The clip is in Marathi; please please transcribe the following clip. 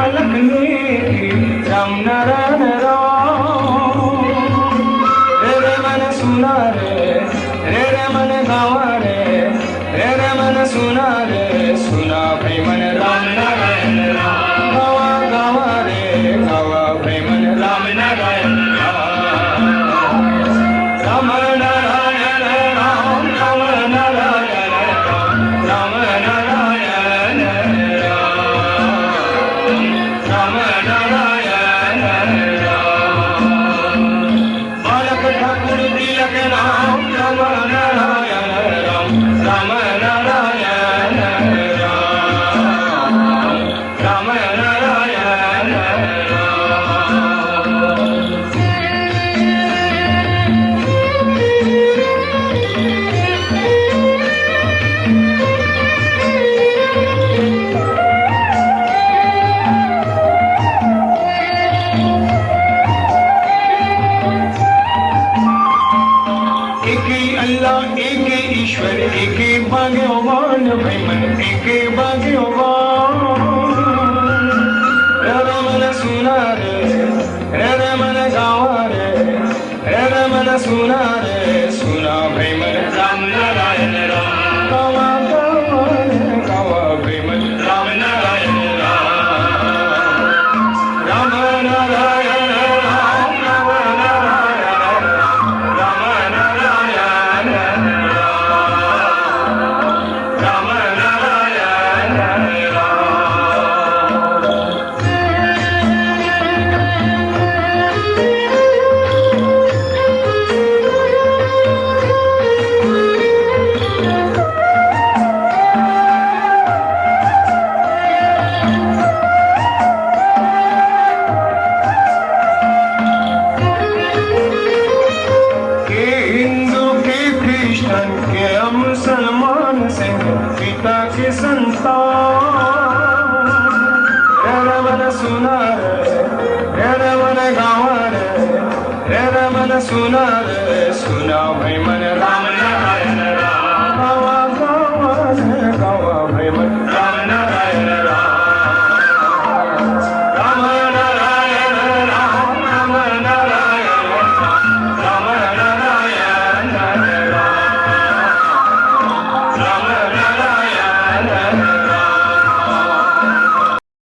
अलखने राम नारायण राम रे मन सुना रे मन गावा रे मन सुना सुना भाई मन राम नारायण राम गावा गावा रे गावा भाई मन राम नारायण राम राम नारायण राम राम नारायण राम नारायण राम नारायण राम बालक ठाकुर तिलक राम राम नारायण राम नारायण राम नारायण अल्लाह एक ईश्वर एक भाग्यवान भाई मन एक भाग्यवान मन सुना रे मन गावा रे मन सुना सुना भाई मन राम नारायण राम गावा गावा गावा भाई मन राम नारायण राम नारायण राम राम नारायण राम नारायण राम नारायण के मुसलमान से पिता के संतान मन सुना रे मन गावा रे मन सुना सुना भाई मन राम